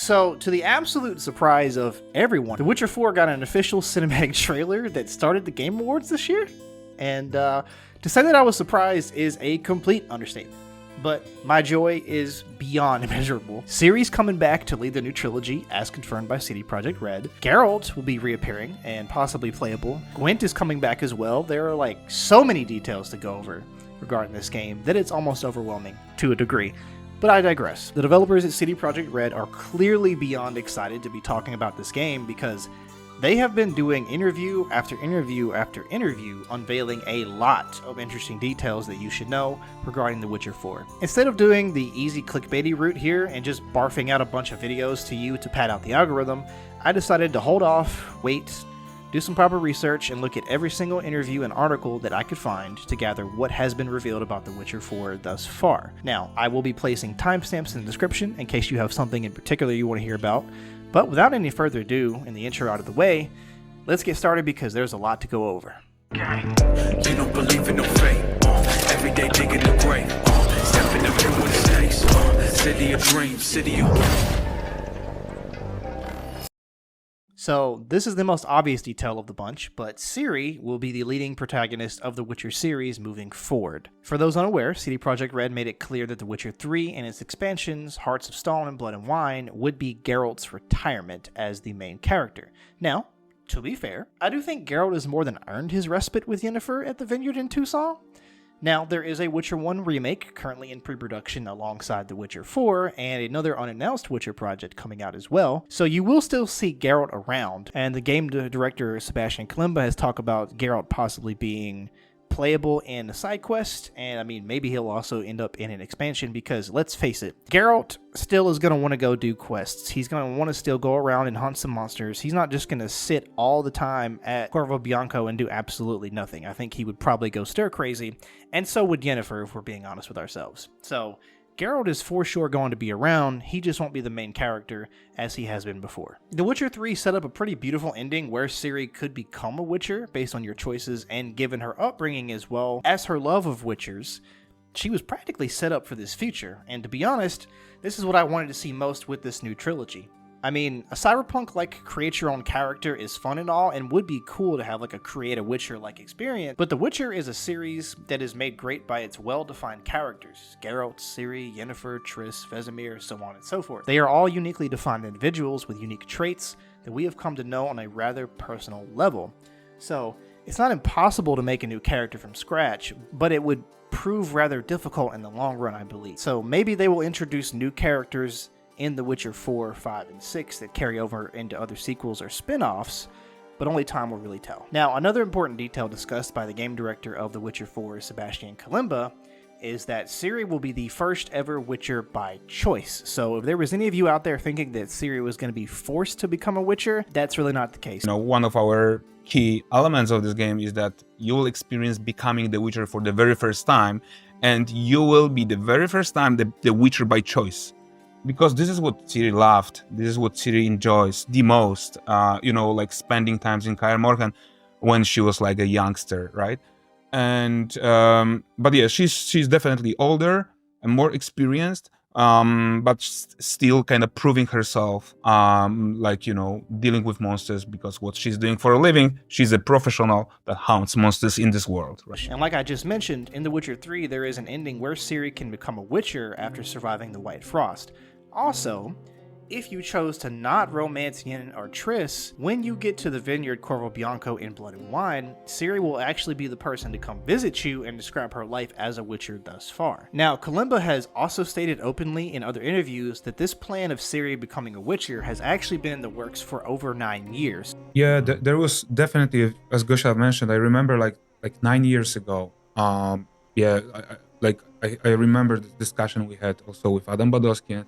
So, to the absolute surprise of everyone, The Witcher 4 got an official cinematic trailer that started the Game Awards this year. And to say that I was surprised is a complete understatement. But my joy is beyond immeasurable. Ciri's coming back to lead the new trilogy, as confirmed by CD Projekt Red. Geralt will be reappearing and possibly playable. Gwent is coming back as well. There are like so many details to go over regarding this game that it's almost overwhelming to a degree. But I digress. The developers at CD Projekt Red are clearly beyond excited to be talking about this game because they have been doing interview after interview after interview, unveiling a lot of interesting details that you should know regarding The Witcher 4. Instead of doing the easy clickbaity route here and just barfing out a bunch of videos to you to pad out the algorithm, I decided to hold off, wait, do some proper research, and look at every single interview and article that I could find to gather what has been revealed about The Witcher 4 thus far. Now, I will be placing timestamps in the description in case you have something in particular you want to hear about. But without any further ado, and the intro out of the way, let's get started because there's a lot to go over. You don't believe in no fate. Every day digging the grave. Stepping up here with the stakes. City of dreams, city of... So, this is the most obvious detail of the bunch, but Ciri will be the leading protagonist of the Witcher series moving forward. For those unaware, CD Projekt Red made it clear that The Witcher 3 and its expansions, Hearts of Stone and Blood and Wine, would be Geralt's retirement as the main character. Now, to be fair, I do think Geralt has more than earned his respite with Yennefer at the Vineyard in Tucson. Now, there is a Witcher 1 remake currently in pre-production alongside The Witcher 4, and another unannounced Witcher project coming out as well, so you will still see Geralt around, and the game director Sebastian Kalimba has talked about Geralt possibly being playable in a side quest, and I mean, maybe he'll also end up in an expansion because, let's face it, Geralt still is going to want to go do quests. He's going to want to still go around and hunt some monsters. He's not just going to sit all the time at Corvo Bianco and do absolutely nothing. I think he would probably go stir crazy, and so would Yennefer if we're being honest with ourselves. So, Geralt is for sure going to be around, he just won't be the main character as he has been before. The Witcher 3 set up a pretty beautiful ending where Ciri could become a Witcher based on your choices, and given her upbringing as well as her love of Witchers, she was practically set up for this future, and to be honest, this is what I wanted to see most with this new trilogy. I mean, a Cyberpunk-like create-your-own character is fun and all, and would be cool to have like a create-a-Witcher-like experience, but The Witcher is a series that is made great by its well-defined characters. Geralt, Ciri, Yennefer, Triss, Vesemir, so on and so forth. They are all uniquely defined individuals with unique traits that we have come to know on a rather personal level. So, it's not impossible to make a new character from scratch, but it would prove rather difficult in the long run, I believe. So maybe they will introduce new characters in The Witcher 4, 5, and 6 that carry over into other sequels or spin-offs, but only time will really tell. Now, another important detail discussed by the game director of The Witcher 4, Sebastian Kalimba, is that Ciri will be the first ever Witcher by choice. So if there was any of you out there thinking that Ciri was going to be forced to become a Witcher, that's really not the case. You know, one of our key elements of this game is that you will experience becoming the Witcher for the very first time, and you will be the very first time the Witcher by choice. Because this is what Ciri loved, this is what Ciri enjoys the most, you know, like spending times in Kaer Morhen when she was like a youngster, right? And, but yeah, she's definitely older and more experienced, but still kind of proving herself, like, you know, dealing with monsters, because what she's doing for a living, she's a professional that hunts monsters in this world, right? And like I just mentioned, in The Witcher 3, there is an ending where Ciri can become a Witcher after surviving the White Frost. Also, if you chose to not romance Yen or Triss, when you get to the Vineyard Corvo Bianco in Blood and Wine, Ciri will actually be the person to come visit you and describe her life as a Witcher thus far. Now, Kalimba has also stated openly in other interviews that this plan of Ciri becoming a Witcher has actually been in the works for over 9 years. Yeah, there was definitely, as Gosha mentioned, I remember like 9 years ago. Yeah, I remember the discussion we had also with Adam Badowski.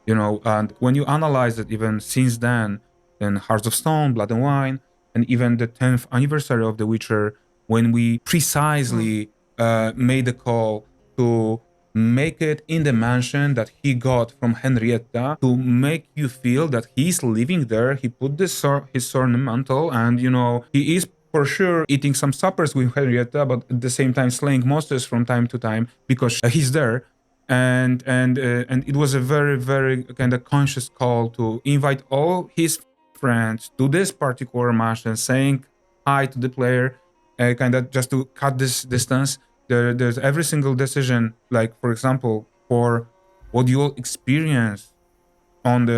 You know, and when you analyze it, even since then, in Hearts of Stone, Blood and Wine, and even the 10th anniversary of The Witcher, when we precisely made the call to make it in the mansion that he got from Henrietta, to make you feel that he's living there, he put his sword in the mantle, and, you know, he is for sure eating some suppers with Henrietta, but at the same time slaying monsters from time to time because he's there. and it was a very, very kind of conscious call to invite all his friends to this particular match and saying hi to the player, kind of just to cut this distance. There's every single decision, like for example, for what you'll experience on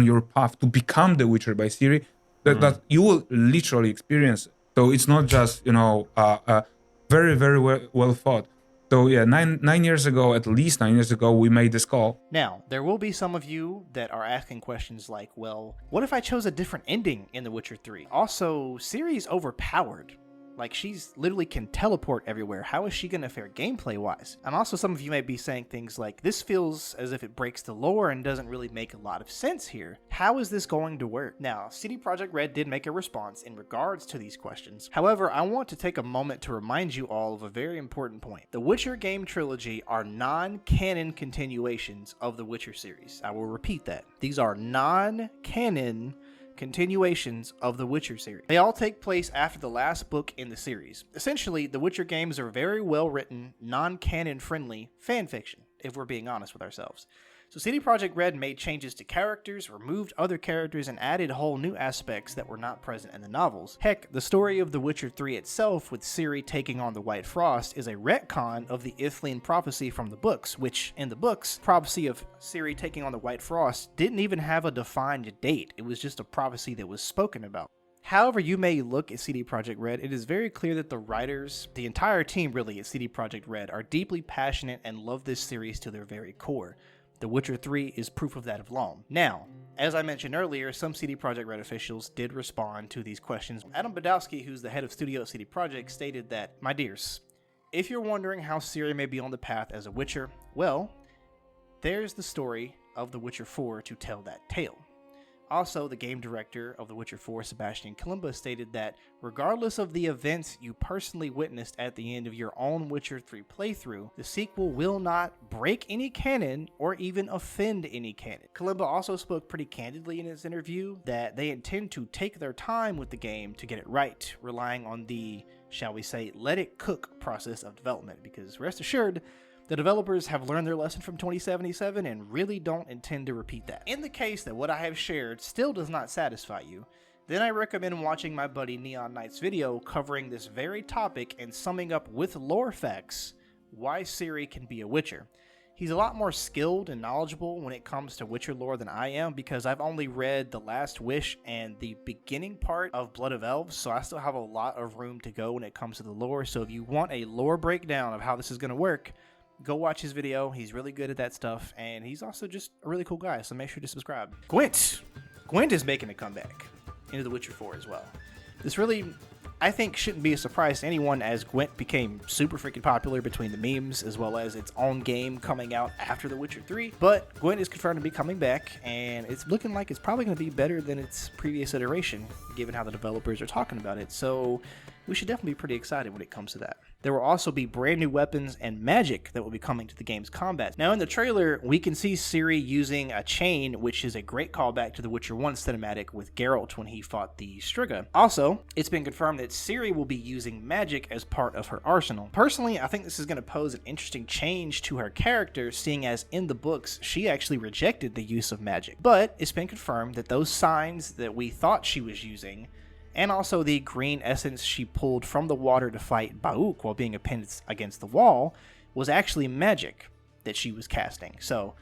your path to become the Witcher by Ciri, that you will literally experience. So it's not just very, very well thought. So yeah, 9 years ago, at least 9 years ago, we made this call. Now, there will be some of you that are asking questions like, well, what if I chose a different ending in The Witcher 3? Also, Ciri's overpowered. Like, she's literally can teleport everywhere. How is she going to fare gameplay-wise? And also, some of you may be saying things like, this feels as if it breaks the lore and doesn't really make a lot of sense here. How is this going to work? Now, CD Projekt Red did make a response in regards to these questions. However, I want to take a moment to remind you all of a very important point. The Witcher game trilogy are non-canon continuations of the Witcher series. I will repeat that. These are non-canon continuations of the Witcher series. They all take place after the last book in the series. Essentially, the Witcher games are very well written, non-canon friendly fanfiction, if we're being honest with ourselves. So CD Projekt Red made changes to characters, removed other characters, and added whole new aspects that were not present in the novels. Heck, the story of The Witcher 3 itself, with Ciri taking on the White Frost, is a retcon of the Ithlinne prophecy from the books, which, in the books, prophecy of Ciri taking on the White Frost didn't even have a defined date. It was just a prophecy that was spoken about. However you may look at CD Projekt Red, it is very clear that the writers, the entire team really at CD Projekt Red, are deeply passionate and love this series to their very core. The Witcher 3 is proof of that alone. Now, as I mentioned earlier, some CD Projekt Red officials did respond to these questions. Adam Badowski, who's the head of studio at CD Projekt, stated that, "My dears, if you're wondering how Ciri may be on the path as a Witcher, well, there's the story of The Witcher 4 to tell that tale." Also, the game director of The Witcher 4, Sebastian Kalimba, stated that regardless of the events you personally witnessed at the end of your own Witcher 3 playthrough, the sequel will not break any canon or even offend any canon. Kalimba also spoke pretty candidly in his interview that they intend to take their time with the game to get it right, relying on the, shall we say, let it cook process of development, because rest assured, the developers have learned their lesson from 2077 and really don't intend to repeat that. In the case that what I have shared still does not satisfy you, then I recommend watching my buddy Neon Knight's video covering this very topic and summing up with lore facts why Ciri can be a Witcher. He's a lot more skilled and knowledgeable when it comes to Witcher lore than I am, because I've only read The Last Wish and the beginning part of Blood of Elves, so I still have a lot of room to go when it comes to the lore. So if you want a lore breakdown of how this is going to work, go watch his video. He's really good at that stuff, and he's also just a really cool guy, so make sure to subscribe. Gwent is making a comeback into The Witcher 4 as well. This really, I think, shouldn't be a surprise to anyone, as Gwent became super freaking popular between the memes as well as its own game coming out after The Witcher 3. But Gwent is confirmed to be coming back, and it's looking like it's probably going to be better than its previous iteration, given how the developers are talking about it. So we should definitely be pretty excited when it comes to that. There will also be brand new weapons and magic that will be coming to the game's combat. Now in the trailer, we can see Ciri using a chain, which is a great callback to the Witcher 1 cinematic with Geralt when he fought the Striga. Also, it's been confirmed that Ciri will be using magic as part of her arsenal. Personally, I think this is going to pose an interesting change to her character, seeing as in the books, she actually rejected the use of magic. But it's been confirmed that those signs that we thought she was using, and also the green essence she pulled from the water to fight Bauk while being pinned against the wall, was actually magic that she was casting. So,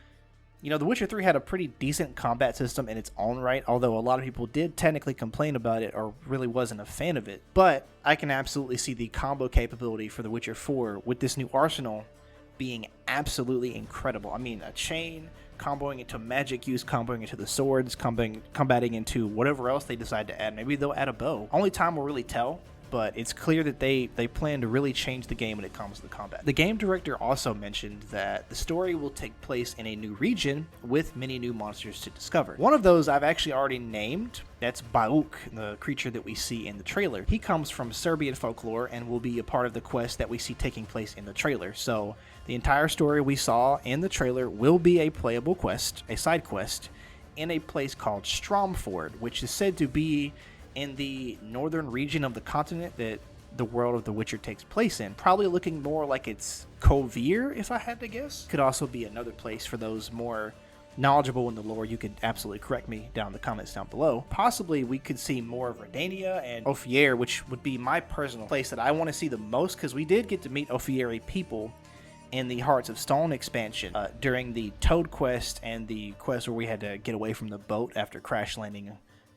you know, The Witcher 3 had a pretty decent combat system in its own right, although a lot of people did technically complain about it or really wasn't a fan of it. But I can absolutely see the combo capability for The Witcher 4 with this new arsenal being absolutely incredible. I mean, a chain, comboing into magic use, comboing into the swords, combating into whatever else they decide to add. Maybe they'll add a bow. Only time will really tell, but it's clear that they plan to really change the game when it comes to the combat. The game director also mentioned that the story will take place in a new region with many new monsters to discover. One of those I've actually already named. That's Bauk, the creature that we see in the trailer. He comes from Serbian folklore and will be a part of the quest that we see taking place in the trailer. So the entire story we saw in the trailer will be a playable quest, a side quest, in a place called Stromford, which is said to be in the northern region of the continent that the world of The Witcher takes place in. Probably looking more like it's Kovir, if I had to guess. Could also be another place for those more knowledgeable in the lore. You could absolutely correct me down in the comments down below. Possibly we could see more of Redania and Ophir, which would be my personal place that I want to see the most, because we did get to meet Ophieri people in the Hearts of Stone expansion during the Toad quest and the quest where we had to get away from the boat after crash landing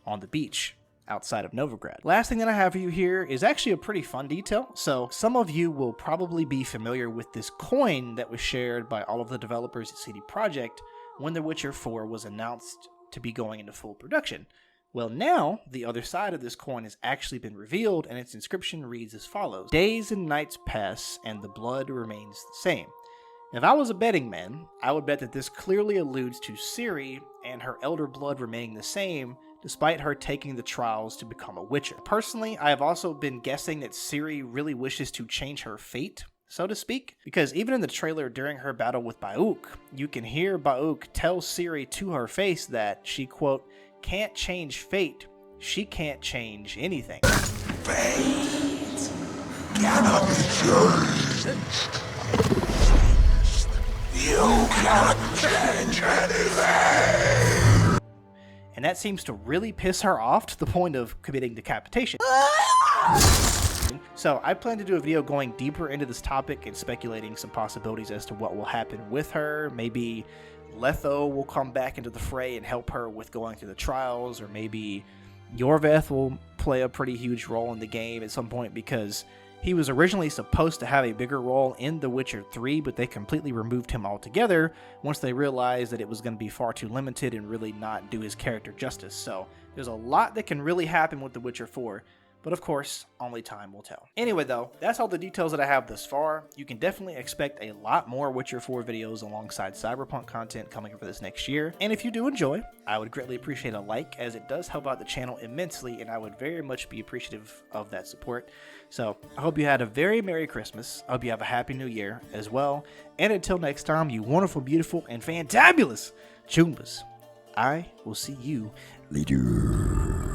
on the beach outside of Novigrad. Last thing that I have for you here is actually a pretty fun detail. So some of you will probably be familiar with this coin that was shared by all of the developers at CD Projekt when The Witcher 4 was announced to be going into full production. Well, now the other side of this coin has actually been revealed, and its inscription reads as follows: "Days and nights pass and the blood remains the same." If I was a betting man, I would bet that this clearly alludes to Ciri and her elder blood remaining the same despite her taking the trials to become a Witcher. Personally, I have also been guessing that Ciri really wishes to change her fate, so to speak, because even in the trailer during her battle with Bauk, you can hear Bauk tell Ciri to her face that she, quote, can't change fate, she can't change anything. Fate cannot be changed. You cannot change anything. And that seems to really piss her off to the point of committing decapitation. So I plan to do a video going deeper into this topic and speculating some possibilities as to what will happen with her. Maybe Letho will come back into the fray and help her with going through the trials, or maybe Yorveth will play a pretty huge role in the game at some point, because he was originally supposed to have a bigger role in The Witcher 3, but they completely removed him altogether once they realized that it was going to be far too limited and really not do his character justice. So there's a lot that can really happen with The Witcher 4, but of course, only time will tell. Anyway though, that's all the details that I have thus far. You can definitely expect a lot more Witcher 4 videos alongside Cyberpunk content coming for this next year. And if you do enjoy, I would greatly appreciate a like, as it does help out the channel immensely, and I would very much be appreciative of that support. So I hope you had a very Merry Christmas. I hope you have a Happy New Year as well. And until next time, you wonderful, beautiful, and fantabulous Choombas, I will see you later.